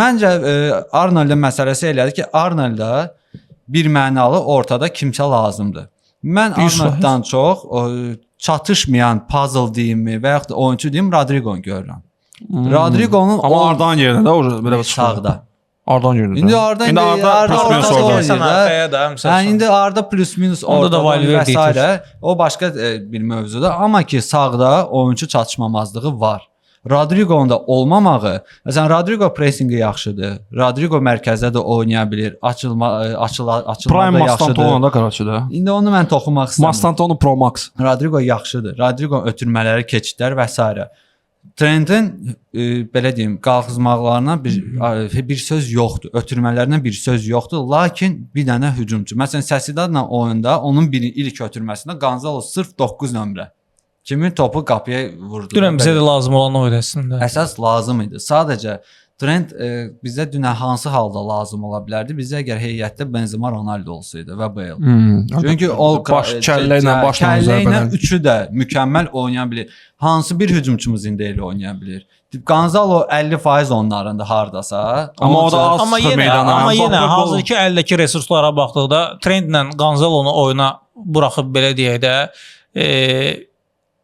Məncə Arnoldun məsələsi elədir ki, Arnolda bir mənalı ortada kimsə lazımdır. Mən Arnolddan çox çatışmayan puzzle deyimmi və yaxud da oyunçu deyim Rodrigo'nu görürəm. Rodrigo'nun amma Ardan yerində də o belə sağda. Ardan yerində. İndi Arda İndi Arda plus minus orada və s. O başqa bir mövzudur. Amma ki sağda oyunçu çatışmamazlığı var. Rodrigo'nun da olmamağı, məsələn Rodrigo pressingi yaxşıdır. Rodrigo mərkəzdə də oynaya bilir. Açılmada yaxşıdır. Onda qaraçıdır. İndi onu mən toxunmaq istəmirəm. Mastantonu Pro Max. Rodrigo yaxşıdır. Rodrigo ötürmələri, keçidlər və s. Trendin belə deyim, qalxızmaqlarına bir söz yoxdur. Ötürmələrinə bir söz yoxdur. Lakin bir dənə hücumçu. Məsələn, Sociedadla oyunda onun ilk ötürməsində Gonzalo sırf 9 nömrə kimi topu qapıya vurdu. Dünən bizə də lazım olan o idi əslində. Əsas lazım idi. Sadəcə Trent bizə dünən hansı halda lazım ola bilərdi? Bizə əgər heyətdə Benzema, Ronaldo olsaydı və Bale. Çünki o kəllə ilə üçü də mükəmməl oynaya bilir. Hansı bir hücumçumuz indi elə oynaya bilir? Gonzalo 50% onlarında hardasa. Amma o da az meydana. Amma yenə hazırki əldəki resurslara baxdıqda Trentlə Gonzalonu oyuna buraxıb belə deyək də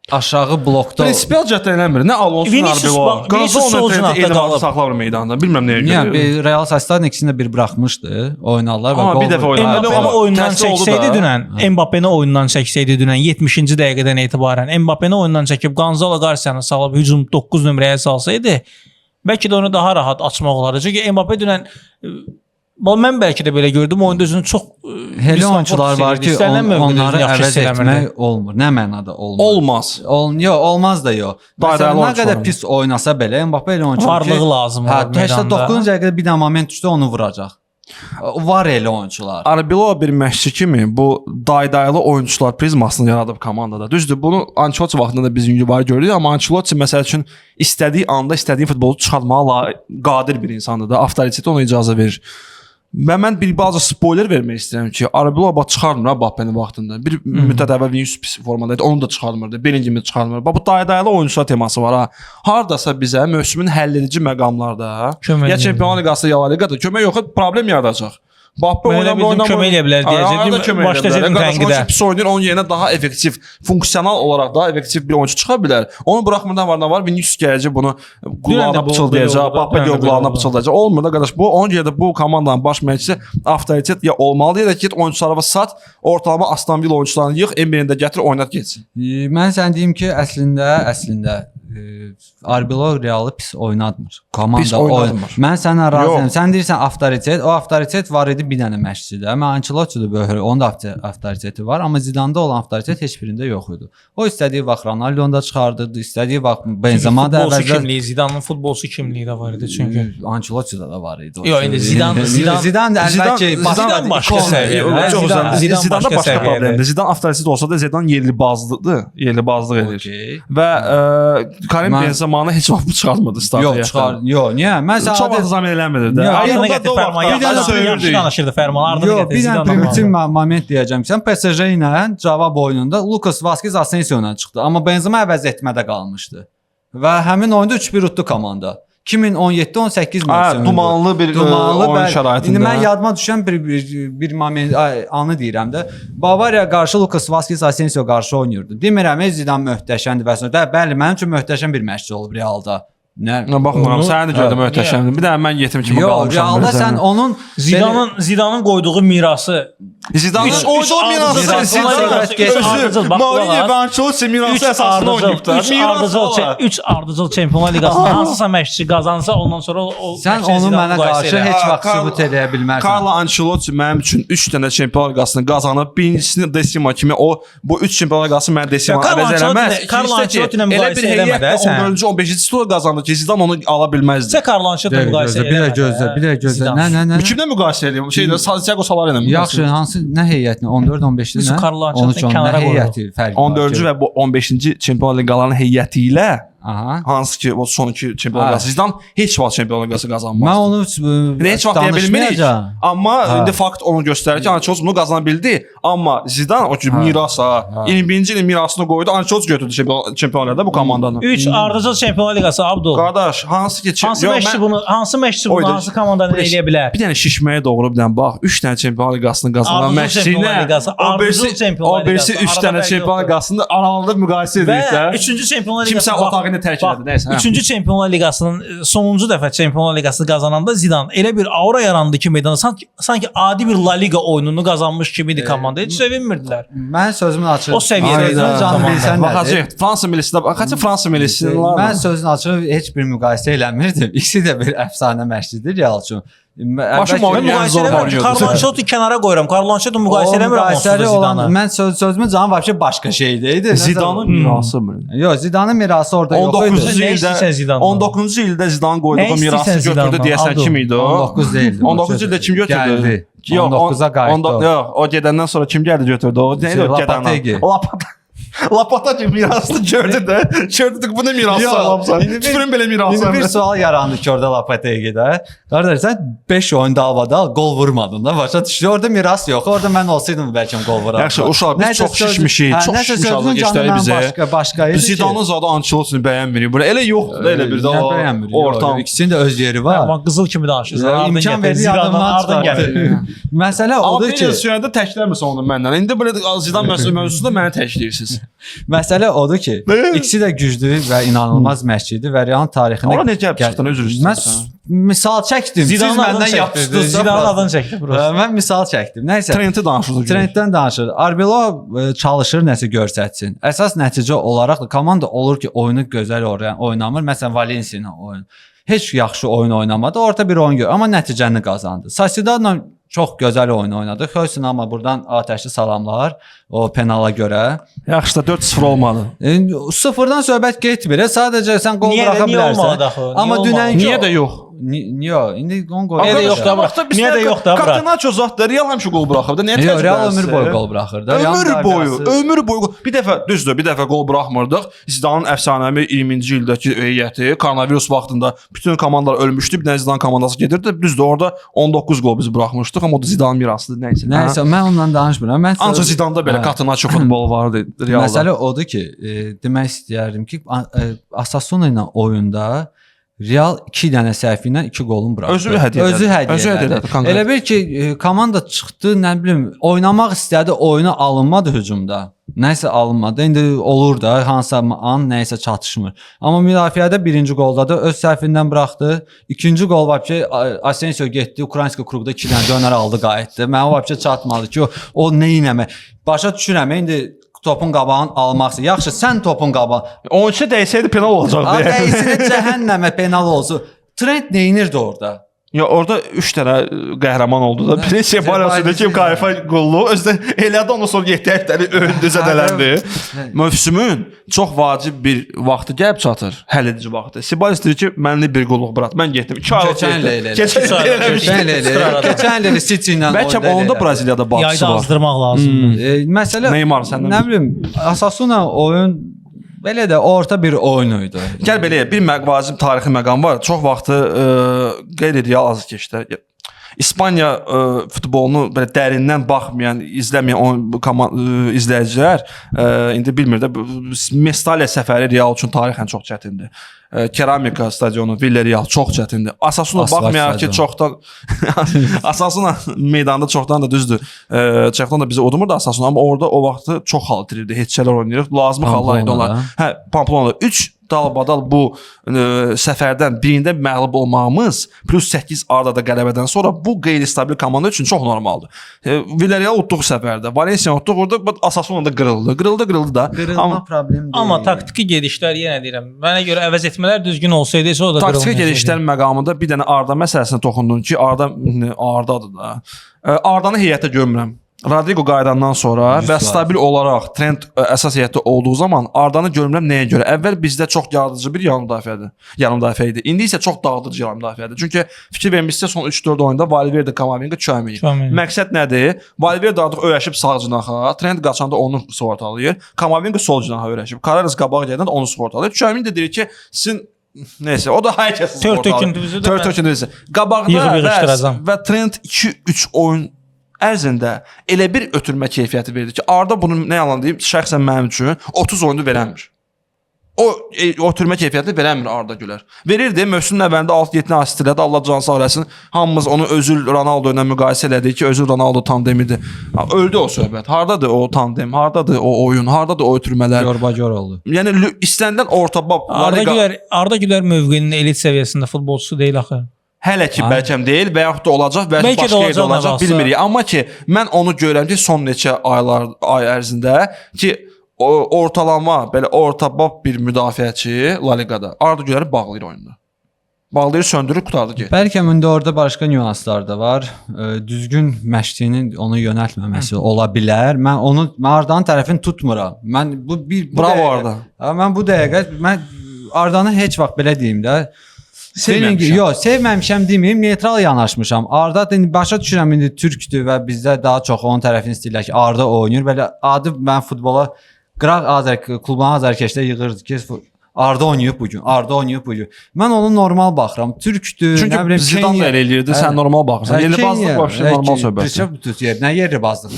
aşağı blokda prinsipial cəhətdən eləmir. Nə Alonso, nə Arbeloa. Gonzalo Trent'i salıb meydanda. Bilmirəm nəyə görə. Yəni Real Sociedadın ikisini də bir buraxmışdı. Oynadılar və gol. Bir dəfə oynadı. Amma oyundan çəksəydi dünən, Mbappe-ni oyundan çəksəydi dünən 70-ci dəqiqədən etibarən Mbappe-ni oyundan çəkib Gonzalo Garcia'nı salıb hücum 9 nömrəyə salsaydı, bəlkə də onu daha rahat açmaq olardı. Çünki Mbappe dünən mən bəlkə də belə gördüm, oyunda özünü çox elə oyunçular var ki, onları əvəz etmək olmur. Nə mənada olmur? Olmaz. Yox, olmaz da yox. Məsələn, nə qədər pis oynasa belə, Mbappe elə oyunçu ki, varlığı lazım olur meydanda. 89-cu dəqiqədə bir dənə moment düşdü, onu vuracaq. Var elə oyunçular. Arbeloa bir məşqçi kimi bu daydaylı oyunçular prizmasını yaradıb komandada. Düzdür, bunu Ancelotti vaxtında da biz var gördük, amma Ancelotti məsəl üçün istədiyi anda istədiyi futbolu çıxartmağa qadir bir insandır da, avtoriteti ona icazə verir. Və mən bir bazı spoiler vermək istəyirəm ki, Arbeloa çıxarmır Mbappe-nin vaxtında. Bir müddət əvvəl Vinicius pis formada idi, onu da çıxarmırdı. Bellingham-i çıxarmır. Bu daydaylı oyunçular teması var ha. Hardasa bizə mövsümün həlledici məqamlarda, ya Çempionlar Liqası, ya La Liqada kömək yox, problem yaradacaq. Mbappe oynamır, kömək eləyə bilər deyəcəkdim. Başlayacaqdım tənqidə. Pis oynayır, onun yerinə daha effektiv, funksional olaraq daha effektiv bir oyunçu çıxa bilər. Onu buraxmırdan var, Vinicius gələcək bunu qulağına pıçıldayacaq, Mbappe qulağına pıçıldayacaq. Olmur da qardaş, bu onun yerində bu komandanın baş məşqçisi avtoritet ya olmalı ya da ki, oyunçulara sat, ortalama Aston Villa oyunçularını yığ, NBA-də gətir, oynat getsin. Mən sən deyim ki, əslində Arbeloa Realı pis oynatmır. Komanda oynatmır. Mən sənə razıyam. Sən deyirsən avtoritet, o avtoritet var idi bir dənə məşqçidə. Mən Ancelotti'də böyle, onun da avtoriteti var, amma Zidane'da olan avtoritet heç birində yox idi. O istədiyi vaxt Ronaldo'nu da çıxardırdı, istədiyi vaxt Benzema da əvvəlcə kimliyi, Zidane'ın futbolçu kimliyi də var idi çünki. Ancelotti'də də var idi. Yox, indi Zidane Zidane başqa səviyyə. Zidane başqa problemdir. Zidane avtoritet olsa da Zidane yerlibazlıdır, yerlibazlıq edir. Və Karim Benzema'nı heç vaxt çıxartmadı stadiona. Yox, yox, niyə? Mən sadəcə çox vaxt zaman eləmirdi də. Ardına gətir Fərman, yaxşı danışırdı Fərman, ardına gətir. Bir dənə primitiv moment deyəcəm ki, sən PSG ilə cavab oyununda Lucas Vazquez Asensio-la çıxdı, amma Benzema əvəz etmədə qalmışdı. Və həmin oyunda 3-1 utdu komanda. 2017-18 mövsümü. Dumanlı bir oyun şəraitində. İndi mən yadıma düşən bir moment anı deyirəm də. Bavariya qarşı Lucas Vazquez Asensio qarşı oynayırdı. Demirəm Zidane möhtəşəmdir və sonra. Bəli, mənim üçün möhtəşəm bir məşqçi olub Realda. Nə? Baxmıram, səni də gördüm möhtəşəmdir. Bir də mən yetim kimi qalmışam. Yox, realda sən onun Zidanın qoyduğu mirası Zidanın oydu o mirası. Mourinho və Ancelotti mirası əsasında oynayıb da. 3 ardıcıl Çempionlar Liqasında hansısa məşqçi qazansa ondan sonra o sən onu mənə qarşı heç vaxt sübut edə bilmərsən. Carlo Ancelotti mənim üçün 3 dənə Çempionlar Liqasını qazanıb, birincisini Desima kimi bu 3 Çempionlar Liqası mən Desima əvəz eləməz. Carlo Ancelotti ilə müqayisə eləmədə sən 14-cü 15-ci titulu qazandı ki, Zidane onu ala bilməzdi. Sən Carlo Ancelotti ilə müqayisə eləmədə. Bir də gözlə. Nə? Kimlə müqayisə eləyim? Şeydə Santiago Solari ilə müqayisə. Yaxşı, hansı nə heyətini? 14-15-li nə? Carlo Ancelotti kənara heyəti fərqi var. 14-cü və 15-ci Çempionlar Liqalarının heyəti ilə hansı ki o son iki Çempionlar Liqası Zidane heç vaxt Çempionlar Liqası qazanmaz. Mən onu heç vaxt deyə bilmirik. Amma indi fakt onu göstərir ki, Ancelotti bunu qazana bildi. Amma Zidane o ki mirasa 21-ci ilin mirasını qoydu. Ancelotti götürdü Çempionlarda bu komandanı. 3 ardıcıl Çempionlar Liqası Abdul. Qardaş, hansı məşqçi bunu hansı komandanı eləyə bilər? Bir dənə şişməyə doğru bir dənə bax. 3 dənə Çempionlar Liqasını qazanan məşqçi ilə o birisi 3 dənə Çempionlar Liqasını aralarında müqayisə edirsə, 3-cü Çempionlar Liqası kimsə otağını tərk elədi. Nəysə. 3-cü Çempionlar Liqasının sonuncu dəfə Çempionlar Liqasını qazananda Zidane elə bir aura yarandı ki, meydana sanki adi bir La Liga oyununu qazanmış kimi idi komanda. Heç sevinmirdilər. Mən sözümün açıq. O səviyyədə canım bilsən baxacaq. Fransa millisində baxacaq. Fransa millisində. Mən sözün açıq heç bir müqayisə eləmirdim. İkisi də bir əfsanə məşqçidir Real üçün. Başım müqayisə eləmirəm. Carlo Ancelotti kənara qoyuram. Carlo Ancelotti müqayisə eləmirəm Zidane. Mən sözümün canı vəbşə başqa şeydir. Zidanın mirası mı? Yox, Zidanın mirası orada yox idi. 19-cu ildə Zidane qoyduğu mirası götürdü deyəsən kim idi o? 19 deyildi. 19-cu ildə kim götürdü? 19-a qayıtdı. Yox, o gedəndən sonra kim gəldi götürdü o? Lapategi. Lapategi mirasını gördü də. Gördük bu nə mirası alamsan? Tüpürün belə mirası. İndi bir sual yarandı ki orada Lapategi'də. Qardaş sən 5 oyun davada gol vurmadın da. Başa düşdü. Orada miras yox. Orada mən olsaydım bəlkə gol vurardım. Yaxşı, uşaq biz çox şişmişik. Çox şişmişik göstərir bizə. Başqa idi. Zidanın zadı Ancelotti bəyənmirik. Bura elə yoxdur da elə bir də ortam. İkisinin də öz yeri var. Amma qızıl kimi danışırsan. İmkan verdi adamdan gəlir. Məsələ odur ki, Zidane təkləmirsən onu məndən. İndi belə Zidane mövzusunda məni təkləyirsiniz. Məsələ odur ki, ikisi də güclü və inanılmaz məşqçidir və Real tarixində Ora necə çıxdın üzr istəyirsən? Misal çəkdim. Siz məndən yapışdınız. Zidanın adını çəkdim. Mən misal çəkdim. Nəysə. Trend'i danışırdıq. Trenddən danışır. Arbeloa çalışır nəsə göstərsin. Əsas nəticə olaraq da komanda olur ki, oyunu gözəl oynamır. Məsələn, Valencia ilə oyun. Heç yaxşı oyun oynamadı. Orta bir oyun gör, amma nəticəni qazandı. Sociedadla çox gözəl oyun oynadı. Xöysin amma buradan atəşli salamlar o penala görə. Yaxşı da 4-0 olmadı. Sıfırdan söhbət getmir. Sadəcə sən qol buraxa bilərsən. Amma dünənki niyə də yox? Niyə? İndi gol. Niyə də yox da bura? Niyə də yox da bura? Kaptenaço zatda Real həmişə gol buraxır da. Niyə təcrübəsi? Real ömür boyu gol buraxır da. Ömür boyu. Bir dəfə gol buraxmırdıq. Zidane'ın əfsanəvi 20-ci ildəki heyəti koronavirus vaxtında bütün komandalar ölmüşdü. Bir dənə Zidane komandası gedirdi. Düzdür, orada 19 gol biz buraxmışdıq, amma o da Zidane'ın mirasıdır. Nəysə, mən ondan danışmıram. Ancaq Zidane'da belə Kaptenaço futbol vardı Realda. Məsələ odur ki, demək istəyərdim ki, Osasuna ilə oyunda Real 2 dənə səhvi ilə 2 golun buraxdı. Özü hədiyyə elədi. Elə bil ki, komanda çıxdı, nə bilim, oynamaq istədi, oyuna alınmadı hücumda. Nəsə alınmadı. İndi olur da hansısa an nəyisə çatışmır. Amma müdafiədə birinci qolda da öz səhvindən buraxdı. İkinci qol var ki, Asensio getdi, Ukraynska klubda 2 dənə dönər aldı, qayıtdı. Mənə var ki, çatmadı ki, o nə etmək. Başa düşürəm, indi topun qabağını almaqsa. Yaxşı, sən topun qabağını. Oyunçu dəysəydi penal olacaqdı. Dəysəydi cəhənnəmə penal olsun. Trent nə edirdi orada? Ya orada 3 dənə qəhrəman oldu da. Biri Sebastian Kayfa qollu, özdə elədi, ondan sonra yehtəyətləri öldü, zədələndi. Mövsümün çox vacib bir vaxtı gəlib çatır, həll edici vaxtı. Sebastian deyir ki, mənli bir qolluq bırat. Mən getdim. 2 ay Keçən il City ilə bəlkə onda Braziliyada bağçısı var. Yayda azdırmaq lazımdır. Məsələ Neymar səndən. Nə bilim, Osasuna oyun belə də orta bir oyun idi. Gəl belə, bir vacib tarixi məqam var. Çox vaxtı qeyri-real az keçdi. İspaniya futbolunu belə dərindən baxmayan, izləməyən izləyicilər indi bilmir də Mestalla səfəri Real üçün tarixən çox çətindir. Keramika stadionu Villarreal çox çətindir. Osasuna baxmayaraq ki, çoxdan Osasuna meydanda çoxdan da düzdür. Çoxdan da bizi udumurdu Osasuna, amma orada o vaxtı çox hal itirirdi. Heç şeylər oynayırıq. Lazımı hallar idi onlar. Hə, Pamplona 3 dalbadal bu səfərdən birində məğlub olmağımız plus 8 Arda'da qələbədən sonra bu qeyri-stabil komanda üçün çox normaldır. Villarreal utduq səfərdə, Valencia utduq, orada Osasuna da qırıldı da. Qırılma problem deyil. Amma taktiki gedişlər yenə deyirəm. Mənə görə əvəz etmələr düzgün olsaydı, o da qırılmayacaqdı. Taktiki gedişlər məqamında bir dənə Arda məsələsinə toxundun ki, Arda'dır da. Ardanı heyətə görmürəm. Rodrigo qayıdandan sonra və stabil olaraq Trent əsas heyətdə olduğu zaman Ardanı görmürəm nəyə görə? Əvvəl bizdə çox yaradıcı bir yarım müdafiə idi. İndi isə çox dağıdıcı yarım müdafiədir. Çünki fikir vermişsə son 3-4 oyunda Valverde, Kamavinga köməyir. Məqsəd nədir? Valverde artıq öyrəşib sağ cinaha, Trent qaçanda onu sığortalayır, Kamavinga sol cinaha öyrəşib. Carreras qabaq gedəndə onu sığortalayır. Köməyin də deyir ki, sizin neysə, o da hər kəsi sığortalayır. Tör töküntüsü. Qabaqda və Trent 2-3 oyun ərzində elə bir ötürmə keyfiyyəti verdi ki, Arda bunu nə yalan deyim, şəxsən mənim üçün 30 oyunu verəmir. O ötürmə keyfiyyəti verəmir Arda Güler. Verirdi, mövsümün əvvəlində 6-7 asist elədi, Allah can sağ eləsin. Hamımız onu Özil Ronaldo ilə müqayisə elədik ki, Özil Ronaldo tandemidir. Öldü o söhbət. Hardadır o tandem, hardadır o oyun, hardadır o ötürmələr? Yorbacor oldu. Yəni istənilən orta bab. Arda Güler mövqeyinin elit səviyyəsində futbolçusu deyil axı. Hələ ki bəlkəm deyil və yaxud da olacaq, bəlkə başqa yerdə olacaq, bilmirik. Amma ki, mən onu görürəm ki, son neçə ay ərzində ki, ortalama, belə orta bab bir müdafiəçi La Ligada Arda Güler'i bağlayır oyunda. Bağlayır, söndürür, qutardı getdi. Bəlkə indi orada başqa nüanslar da var. Düzgün məşqçinin onu yönəltməməsi ola bilər. Mən Ardanın tərəfini tutmuram. Bravo Arda. Mən bu dəqiqə Ardanı heç vaxt belə deyim də. Yox, sevməmişəm deməyim, neytral yanaşmışam. Arda başa düşürəm indi türkdür və bizdə daha çox onun tərəfini istəyirlər ki, Arda oynayır. Belə adı mən futbola qıraq klubuna azarkeşdə yığırdı ki, Arda oynayıb bugün, Arda oynayıb bugün. Mən onu normal baxıram. Türkdür, nə bilim, Zidane da elə eləyirdi, sən normal baxırsan. Yeribazlıq vəbşə normal söhbətdir. Nə yeribazlıq?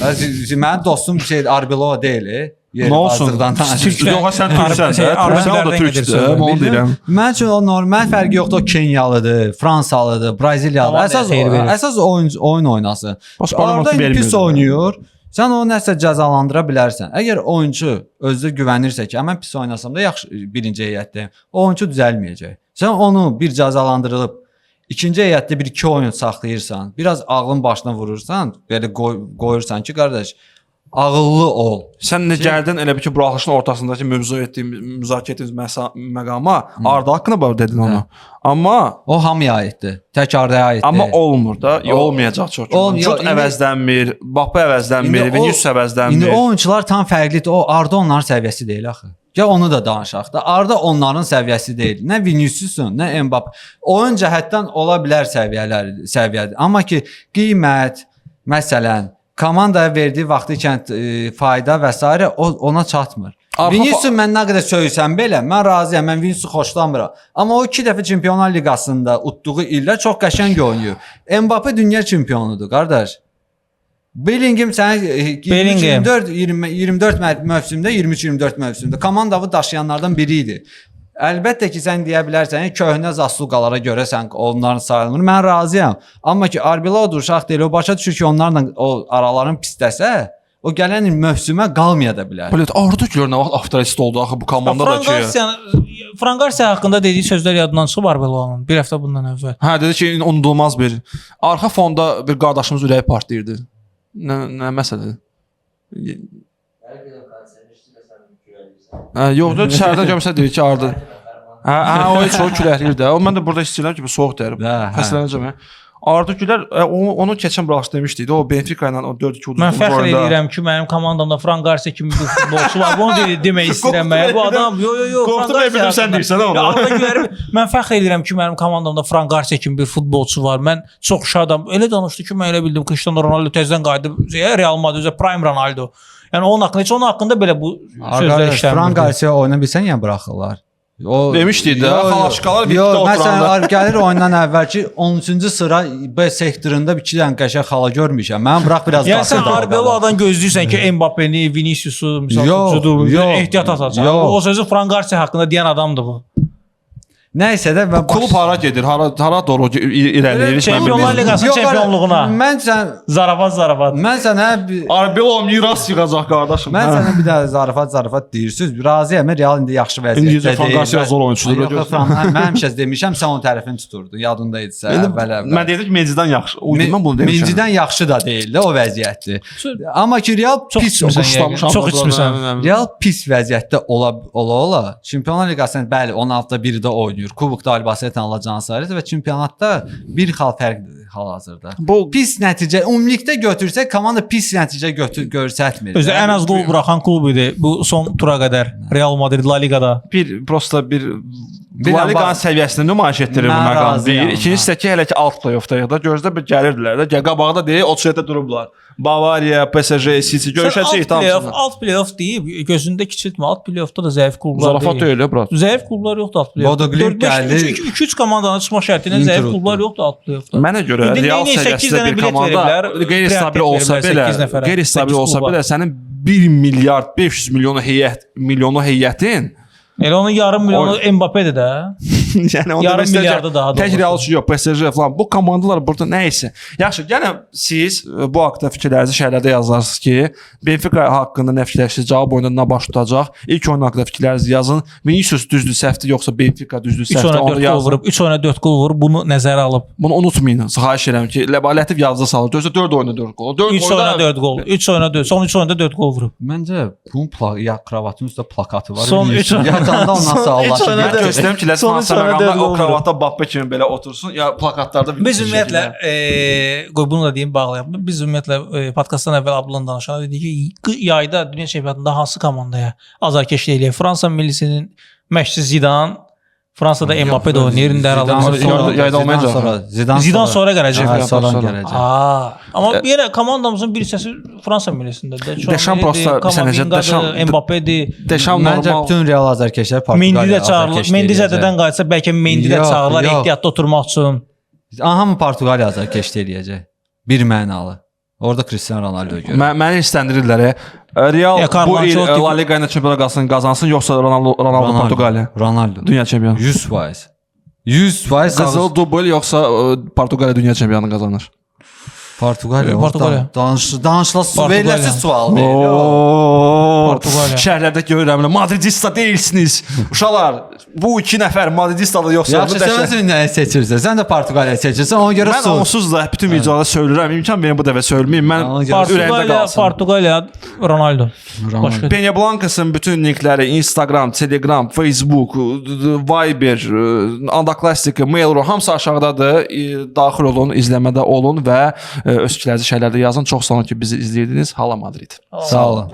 Mənim dostum Arbeloa deyil. Nə olsun? Yox, sən türksən. Sən o da türkdür. Onu deyirəm. Mən üçün o normal fərqi yoxdur. O Kenyalıdır, Fransalıdır, Braziliyalıdır. Əsas oyun oynasın. Arda pis oynayır. Sən onu nəsə cəzalandıra bilərsən. Əgər oyunçu özü güvənirsə ki, mən pis oynasam da yaxşı birinci heyətdəyim, o oyunçu düzəlməyəcək. Sən onu bir cəzalandırılıb ikinci heyətdə 1-2 oyun saxlayırsan, biraz ağlın başına vurursan, belə qoyursan ki, qardaş, ağıllı ol. Sən nə gəldin elə bir ki, buraxılışın ortasındakı müzakirə etdiyimiz məqama Arda haqqında dedin onu. Amma o hamıya aiddir. Tək Ardaya aiddir. Amma olmur da, olmayacaq çox. Jot əvəzlənmir, Mbappé əvəzlənmir, Vinicius əvəzlənmir. İndi o oyunçular tam fərqlidir. O Arda onların səviyyəsi deyil axı. Ya onu da danışaq da. Arda onların səviyyəsi deyil. Nə Vinicius'un, nə Mbappé. Oyun cəhətdən ola bilər səviyyədir. Amma ki, qiymət, məsələn, komandaya verdiyi vaxtı ikən fayda və s. ona çatmır. Vinicius mən nə qədər söysəm belə, mən razıyam, mən Vinicius xoşlamıram. Amma o 2 dəfə Çempionlar Liqasında utduğu illər çox qəşəng oynayır. Mbappé dünya çempiyonudur, qardaş. Bellingham sənə 24 mövsümdə, 23-24 mövsümdə komandanı daşıyanlardan biri idi. Əlbəttə ki, sən deyə bilərsən, köhnə zasluqalara görə sən onların sayılmır. Mən razıyam. Amma ki, Arbeloa uşaq deyil, o başa düşür ki, onlarla o araların pisləsə, o gələn mövsümə qalmaya da bilər. Bilet, Arda Güler nə vaxt avtorist oldu axı bu komandadakı. Fran Garcia haqqında dediyi sözlər yadından çıxıb Arbeloa'nın bir həftə bundan əvvəl. Hə, dedi ki, unudulmaz bir. Arxa fonda bir qardaşımız ürəyi partlayırdı. Nə məsələdir? Yox, dışarıdan görmüsən deyir ki, Arda. O heç o küləhliyir də. Mən də burada istəyirəm ki, soğuq deyirəm. Xəstələnəcəm. Arda Güler onu keçən buraxış demişdi. O Benfica ilə o 4-2 uduzdu. Mən fəxr edirəm ki, mənim komandamda Fran Garcia kimi bir futbolçu var. Bunu demək istəyirəm mən. Bu adam qorxdum bilmirəm sən deyirsən onu. Arda Güler, mən fəxr edirəm ki, mənim komandamda Fran Garcia kimi bir futbolçu var. Mən çox şadam. Elə danışdı ki, mən elə bildim Cristiano Ronaldo tezdən qayıdıb Real Madrid Prime Ronaldo. Yəni onun haqqında belə bu sözlər işləmir. Fran Garcia oyuna bilsən ya buraxırlar. Demişdi də, xalaşqalar bitdi oturanda. Məsələn, gəlir oyundan əvvəlki 13-cü sıra B sektorunda 2 dənə qəşəng xala görmüşəm. Mən bıraq biraz qaçırdım. Yəni sən Arbeloa'dan gözləyirsən ki, Mbappé'ni, Vinicius'u, ehtiyat atacaq. O sözü Fran Garcia haqqında deyən adamdır bu. Nəysə də mən Klub hara gedir? Hara doğru irəliləyir? Çempionlar Liqasının Yox, çempionluğuna. Zarafat. Mən sənə Arbelo miras yığacaq qardaşım. Mən sənə bir də zarafat deyirsiniz. Razıyam, Real indi yaxşı vəziyyətdə deyil. Fran Garcia zor oyunçudur. Mən həmişə demişəm, sən onun tərəfini tuturdun. Yadında idisə əvvəl. Mən dedim ki, Mencidən yaxşı. Mən bunu demişəm. Mencidən yaxşı da deyildi, o vəziyyətdir. Amma ki Real pis Çox içmirsən. Real pis vəziyyətdə ola. Çempionlar Liqasının bəli 16-da 1-də oynayır. Kubokda Albacete alacağını sayılır və çempionatda bir xal fərqlidir hal-hazırda. Bu pis nəticə ümumilikdə götürsək komanda pis nəticə göstərmir. Özü ən az qol buraxan klub idi bu son tura qədər. Real Madrid La Liqada. La Liqanın səviyyəsini nümayiş etdirir bu məqam. İkincisi də ki, hələ ki alt play-offdayıq da. Gözdə bir gəlirdilər də. Qabaqda deyil, o çətə durublar. Bavariya, PSG, City görüşəcək tamamsın. Alt play-off deyib, gözündə kiçiltmə. Alt play-offda da zəif klublar deyil. Zarafat deyil, brat. Zəif klublar yoxdur alt play-offda. Bodo Glimt gəldi. 2-3 komandanın çıxma şərti ilə zəif klublar yoxdur alt play-offda. Mənə görə Real səviyyəsində bir komanda qeyri-stabil olsa belə sənin 1 milyard 500 milyonu heyətin Elə onun yarım milyonu Mbappé'dir də. Yəni yarım milyardı daha da. Tək Real üçün yox, PSG falan. Bu komandalar burada nə isə. Yaxşı, gəlin siz bu haqqda fikirlərinizi şərhlərdə yazarsınız ki, Benfica haqqında nə fikirləşirsiniz? Cavab oyununda nə baş tutacaq? İlk oyun haqqında fikirlərinizi yazın. Vinicius düzdür, səhvdir, yoxsa Benfica düzdür, səhvdir, onu yazın. 3 oyuna 4 gol vurub, bunu nəzərə alıb. Bunu unutmayın. Xahiş edirəm ki, Lətif yazıda salır. Özü 4 oyuna 4 gol. 3 oyuna 4 gol. 3 oyuna 4. Son 3 oyunda 4 gol vurub. Məncə bunun kravatının üstə plakatı var. Son 3 yatanda ondan sağlaşır. Mən göstərim ki, Lətif o kravatda Bappe kimi belə otursun, ya plakatlarda biz ümumiyyətlə qoy bunu da deyim bağlayaq. Biz ümumiyyətlə podkastdan əvvəl Abdullah danışanda dedik ki, yayda dünya çempionatında hansı komandaya azarkeşlik eləyir? Fransa millisinin məşqçisi Zidane, Fransada Mbappé də oynayır, indi hər halda yayda olmayacaq. Zidane sonra gələcək. Sonra gələcək. Amma yenə komandamızın bir hissəsi Fransa millisindədir. Deşam prosta Mbappédir. Deşam Məncə bütün Real azarkeşlər Portuqaliya azarkeşlik. Mendy zədədən qayıtsa bəlkə Mendy də çağırlar ehtiyatda oturmaq üçün. Hamı Portuqaliya azarkeşlik eləyəcək. Bir mənalı. Orada Cristiano Ronaldo görür. Məni istəndirirlər. Real bu il La Liga ilə çempionluğunu qazansın, yoxsa Ronaldo Portuqaliya? Ronaldo. Dünya çempionu. 100%. 100% Qızıl dubl yoxsa Portuqaliya dünya çempionu qazanır? Portuqaliya. Danışıla veriləcək sual verir. Portuqaliya. Şəhərlərdə görürəm, Madridista deyilsiniz. Uşaqlar, bu 2 nəfər Madridistalı yoxsa sən nəyi seçirsən? Sən də Portuqaliya seçirsən, ona görə mən onsuz da bütün videolarda söylürəm. İmkan verin bu dəfə söyləyim. Mən Portuqaliya, Ronaldo. Peña Blancas'ın bütün linkləri Instagram, Telegram, Facebook, Viber, Andaklastik, Mail.ru hamısı aşağıdadır. Daxil olun, izləmədə olun və öz fikirlərinizi şərhlərdə yazın. Çox sağ olun ki, bizi izləyirdiniz. Hala Madrid. Sağ olun.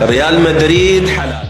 Real Madrid halal.